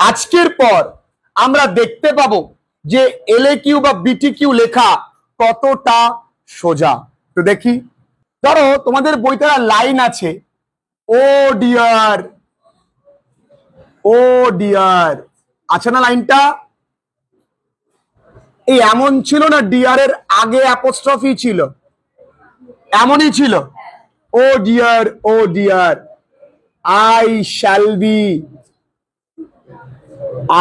আজকের পর আমরা দেখতে পাবো যে এলএকিউ বা বিটিকিউ লেখা কতটা সোজা। তো দেখি, ধরো তোমাদের বইতে লাইন আছে, ও ডিয়ার, ও ডিয়ার, আছে না লাইনটা? এই এমন ছিল না, ডিয়ার এর আগে অ্যাপোস্ট্রফি ছিল, এমনই ছিল, oh dear, oh dear, I shall be,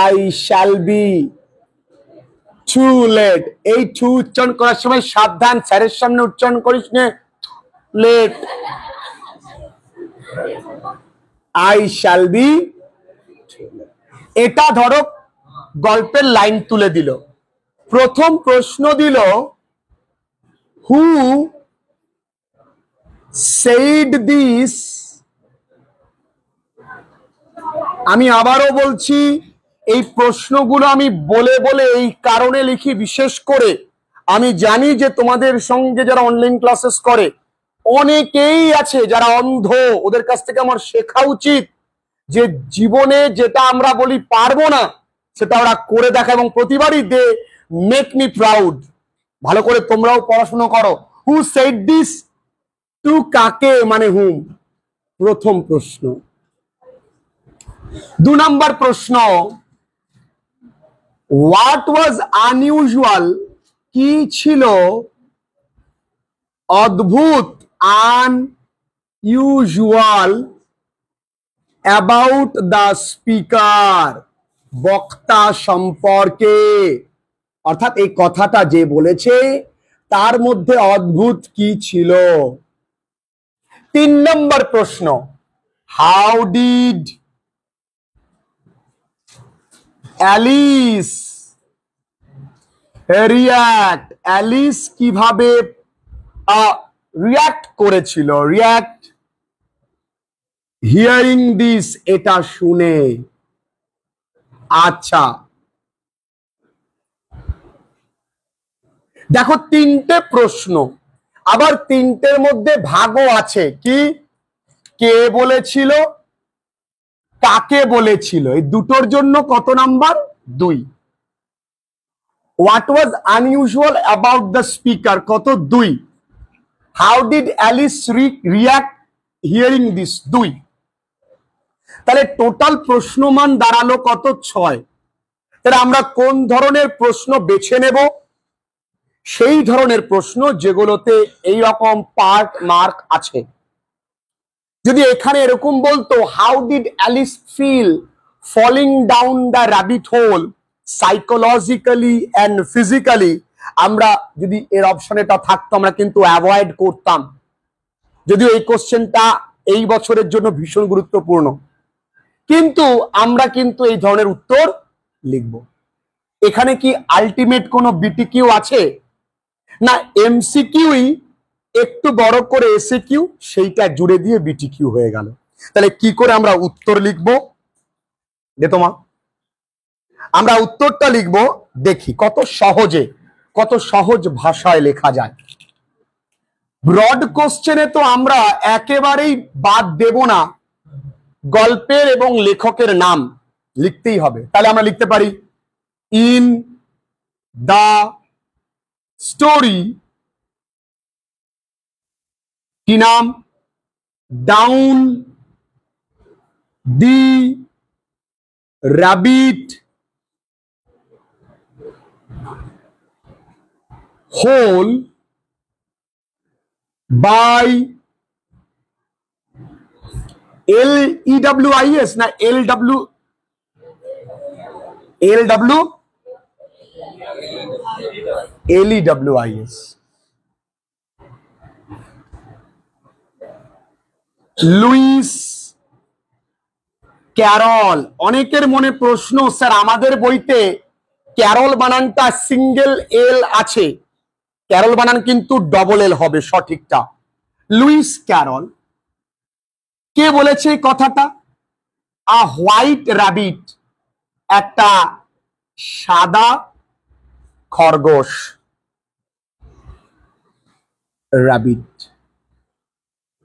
I shall be too late. এই টু উচ্চারণ করার সময় সাবধান, স্যারের সামনে উচ্চারণ করিস নে লেট। আই শ্যাল বি, এটা ধরো গল্পের লাইন তুলে দিল। প্রথম প্রশ্ন দিল, হু সেইড দিস। আমি আবারও বলছি, এই প্রশ্নগুলো আমি বলে বলে এই কারণে লিখি, বিশেষ করে আমি জানি যে তোমাদের সঙ্গে যারা অনলাইন ক্লাসেস করে অনেকেই আছে যারা অন্ধ, ওদের কাছ থেকে আমার শেখা উচিত যে জীবনে যেটা আমরা বলি পারবো না সেটা ওরা করে দেখা, এবং প্রতিবারই দে মেক মি প্রাউড। ভালো করে তোমরাও পড়াশোনা করো। হু সেড দিস টু, কাকে মানে হুম, প্রথম প্রশ্ন। 2 নম্বর প্রশ্ন, হোয়াট ওয়াজ আনইউজুয়াল, কি ছিল অদ্ভুত, আনইউজুয়াল অ্যাবাউট দ্য স্পিকার, বক্তা সম্পর্কে। অর্থাৎ এই কথাটা যে বলেছে তার মধ্যে অদ্ভুত কি ছিল। 3 নম্বর প্রশ্ন, how did Alice react, Alice কিভাবে রিয়াক্ট করেছিল, রিয়াক্ট হিয়ারিং দিস, এটা শুনে। আচ্ছা, দেখো 3টে প্রশ্ন, আবার 3টের মধ্যে ভাগও আছে। কি, কে বলেছিল, কাকে বলেছিল, এই দুটোর জন্য কত number? 2। What was unusual about the speaker, কত? 2। How did Alice react hearing this, 2। তাহলে টোটাল প্রশ্নমান দাঁড়ালো কত? 6। তাহলে আমরা কোন ধরনের প্রশ্ন বেছে নেব? সেই ধরনের প্রশ্ন যেগুলোতে এই রকম পার্ট মার্ক আছে। যদি এখানে এরকম বলতো, how did Alice feel falling down the rabbit hole psychologically and physically, আমরা যদি এর অপশন এটা থাকতো আমরা কিন্তু অ্যাভয়েড করতাম, যদিও এই কোশ্চেনটা এই বছরের জন্য ভীষণ গুরুত্বপূর্ণ, কিন্তু আমরা কিন্তু এই ধরনের উত্তর লিখব। এখানে কি আলটিমেট কোনো বিটিকিউ আছে? না, এমসিকিউই একটু বড় করে এসিকিউ, সেইটা জুড়ে দিয়ে বিটিকিউ হয়ে গেল। তাহলে কি করে আমরা উত্তর লিখব? তোমা আমরা উত্তরটা লিখব, দেখি কত সহজে, কত সহজ ভাষায় লেখা যায়। ব্রড কোশ্চেনে তো আমরা একেবারেই বাদ দেব না, গল্পের এবং লেখকের নাম লিখতেই হবে। তাহলে আমরা লিখতে পারি, ইন দা স্টোরি, কি নাম? Down the rabbit hole by LEWIS না LW LEWIS, লুইস ক্যারল। অনেকের মনে প্রশ্ন, স্যার আমাদের বইতে ক্যারল বানানটা সিঙ্গেল এল আছে, ক্যারল বানান কিন্তু ডবল এল হবে সঠিকটা। Luis Carroll. কে বলেছে এই কথাটা? আ হোয়াইট র্যাবিট, একটা সাদা খরগোশ, র্যাবিট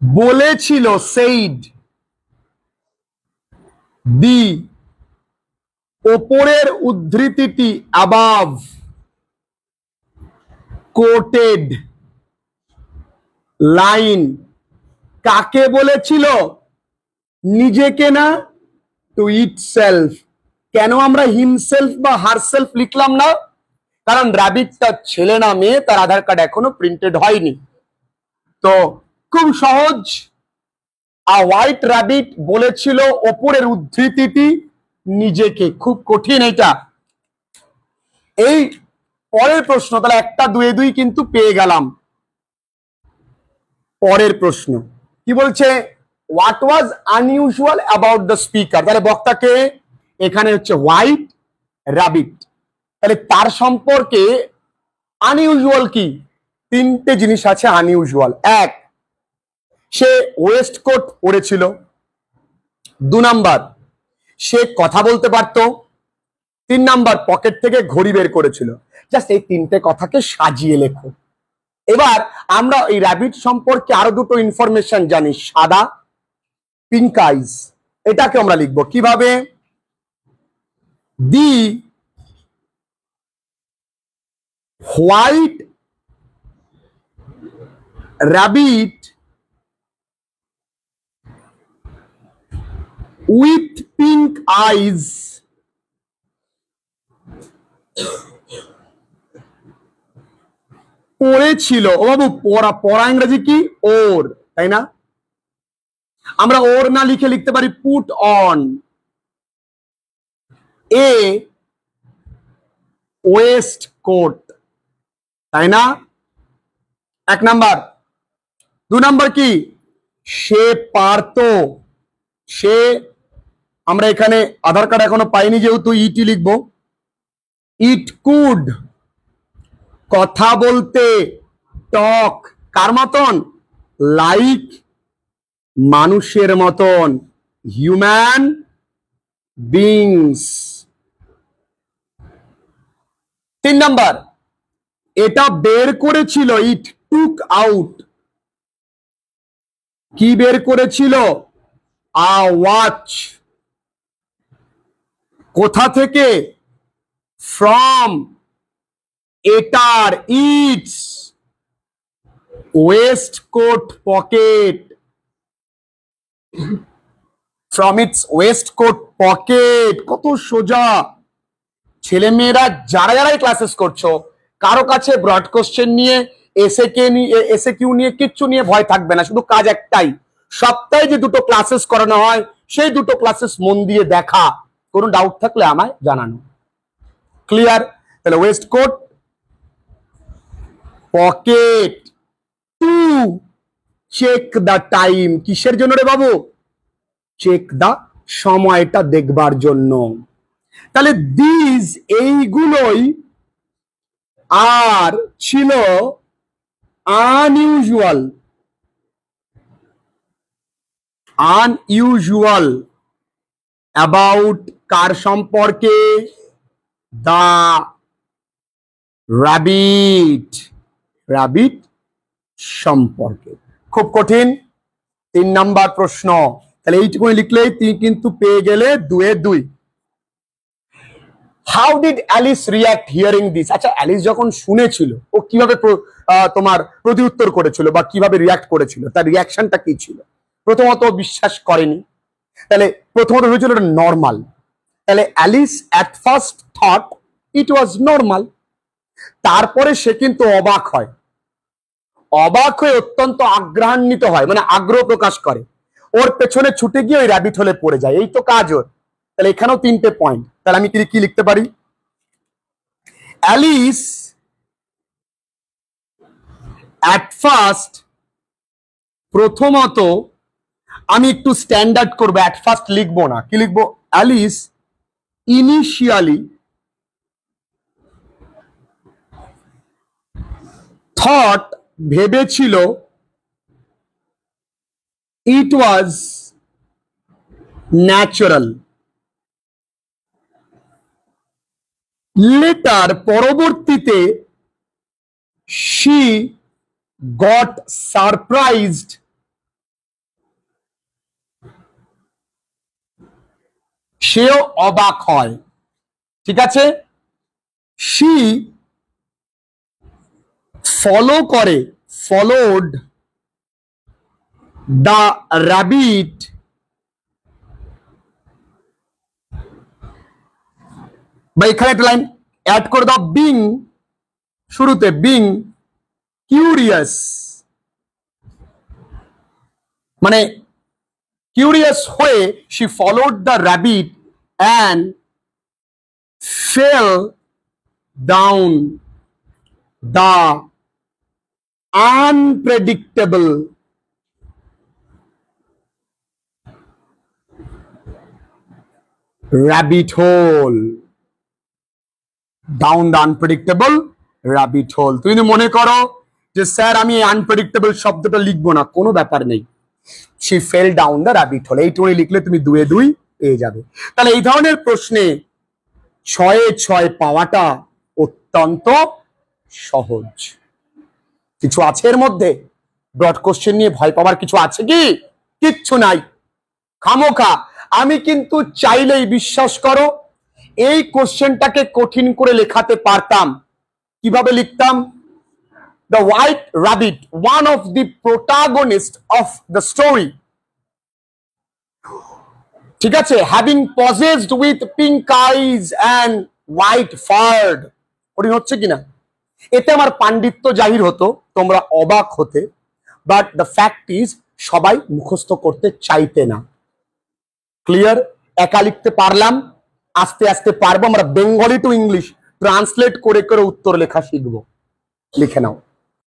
বলেছিল, সেইড দি ওপরের উদ্ধৃতিটি অ্যাবাভ কোটেড লাইন কাকে বলেছিল? নিজেকে না, টু ইটসেলফ। কেন আমরা হিমসেলফ বা হারসেলফ লিখলাম না? কারণ র্যাবিটটা ছেলে না মেয়ে, তার আধার কার্ড এখনো প্রিন্টেড হয়নি। তো খুব সহজ, আ হোয়াইট র্যাবিট বলেছিল ওপরের উদ্ধৃতিটি নিজেকে। খুব কঠিন এটা। এই পরের প্রশ্ন, তাহলে একটা দুয়ে দুই কিন্তু পেয়ে গেলাম। পরের প্রশ্ন কি বলছে? What was unusual about the speaker. তাহলে বক্তাকে, এখানে হচ্ছে হোয়াইট র্যাবিট, তাহলে তার সম্পর্কে আনইউজুয়াল কি? তিনটে জিনিস আছে আনইউজুয়াল। এক, সে ওয়েস্ট কোট পরেছিল। 2 নাম্বার, সে কথা বলতে পারতো। 3 নাম্বার, পকেট থেকে ঘড়ি বের করেছিল। জাস্ট এই তিনটে কথাকে সাজিয়ে লেখো। এবার আমরা এই র্যাবিট সম্পর্কে আরো দুটো ইনফরমেশন জানি, সাদা, পিঙ্ক আইজ। এটাকে আমরা লিখবো কিভাবে? দি হোয়াইট র্যাবিট উইথ পিঙ্ক আইজ পড়েছিল। ও বাবু, পড়া পড়া ইংরেজি কি? ওর, তাই না? আমরা ওর না লিখে লিখতে পারি put on a waistcoat, তাই না? 1 নাম্বার। 2 নাম্বার কি? সে পারতো। সে, আমরা এখানে আধার কার্ড এখনো পাইনি যেহেতু ইটি লিখবো। ইট কুড, কথা বলতে। টক, কার মতন? লাইক, মানুষের মতন। Human beings. 3 নাম্বার, এটা বের করেছিল। ইট টুক আউট, কি বের করেছিল? আ ওয়াচ, কোথা থেকে? ফ্রম এটার, its waistcoat pocket, from its waistcoat pocket. কত সোজা। ছেলে মেয়েরা যারা যারাই ক্লাসেস করছো, কারো কাছে ব্রড কোশ্চেন নিয়ে, এসে কিউ নিয়ে কিচ্ছু নিয়ে ভয় থাকবে না। শুধু কাজ একটাই, সপ্তাহে যে দুটো ক্লাসেস করানো হয় সেই দুটো ক্লাসেস মন দিয়ে দেখা। কোনো ডাউট থাকলে আমায় জানানো। ক্লিয়ার? তাহলে waistcoat pocket. To check the time, কিসের জন্য রে বাবু? চেক দা, সময়টা দেখবার জন্য। তাহলে দিস, এইগুলোই আর ছিল আনইউজুয়াল। আনইউজুয়াল অ্যাবাউট কার সম্পর্কে? দা র্যাবিট, র্যাবিট সম্পর্কে। খুব কঠিন। 3 নাম্বার প্রশ্ন। তাহলে এইটুকু লিখলেই তুই কিন্তু পেয়ে গেলে 2 এ 2। How did Alice react hearing this? আচ্ছা, অ্যালিস যখন শুনেছিল ও কিভাবে তোমার প্রতি উত্তর করেছিল বা কিভাবে রিয়াক্ট করেছিল, তার রিয়াকশনটা কি ছিল? প্রথমত বিশ্বাস করেনি। তাহলে প্রথমত হয়েছিল এটা নর্মাল। তাহলে Alice at first thought it was normal. তারপরে সে কিন্তু অবাক হয়। অবাক হয়ে অত্যন্ত আগ্রহান্বিত হয়, মানে আগ্রহ প্রকাশ করে। ওর পেছনে ছুটে গিয়ে ওই র্যাবিট হলে পড়ে যায়। এই তো কাজ ওর। তাহলে এখানেও 3টে পয়েন্ট। তাহলে আমি কি লিখতে পারি? অ্যালিস অ্যাট ফার্স্ট, প্রথমত আমি একটু স্ট্যান্ডার্ড করবো, অ্যাট ফার্স্ট লিখবো না। কি লিখবো? অ্যালিস ইনিশিয়ালি থট, ভেবেছিল, ইট ওয়াজ ন্যাচারাল। লেটার, পরবর্তীতে, শি গট সারপ্রাইজড, সেও অবাক হয়। ঠিক আছে, শি ফলো করে, ফলোড দ্য র্যাবিট বা এখানে একটা লাইন অ্যাড করে দাও, বিং শুরুতে, বিং কিউরিয়াস, মানে কিউরিয়াস হয়ে she followed the rabbit and fell down the unpredictable rabbit hole, down the unpredictable rabbit hole। তুমি যদি মনে করো যে স্যার আমি আনপ্রেডিক্টেবল শব্দটা লিখবো না, কোনো ব্যাপার নেই, she fell down the rabbit hole এইটুকু লিখলে তুমি 2 এ 2 পেয়ে যাবে। তাহলে এই ধরনের প্রশ্নে 6 এ 6 পাওয়াটা অত্যন্ত সহজ। কিছু আছে এর মধ্যে? ব্রড কোশ্চেন নিয়ে ভয় পাওয়ার কিছু আছে কি? কিচ্ছু নাই। খামোখা আমি কিন্তু চাইলেই, বিশ্বাস করো, এই কোশ্চেনটাকে কঠিন করে লেখাতে পারতাম। কিভাবে লিখতাম? The white rabbit, one of the protagonists of the story, ঠিক আছে, having possessed with pink eyes and white fur, কঠিন হচ্ছে কিনা? এতে আমার পাণ্ডিত্য জাহির হতো, তোমরা অবাক হতে, বাট দ্য ফ্যাক্ট ইজ সবাই মুখস্থ করতে চাইতে না। ক্লিয়ার? একা লিখতে পারলাম, আস্তে আস্তে পারবো। আমরা বেঙ্গলি টু ইংলিশ ট্রান্সলেট করে করে উত্তর লেখা শিখবো। লিখে নাও।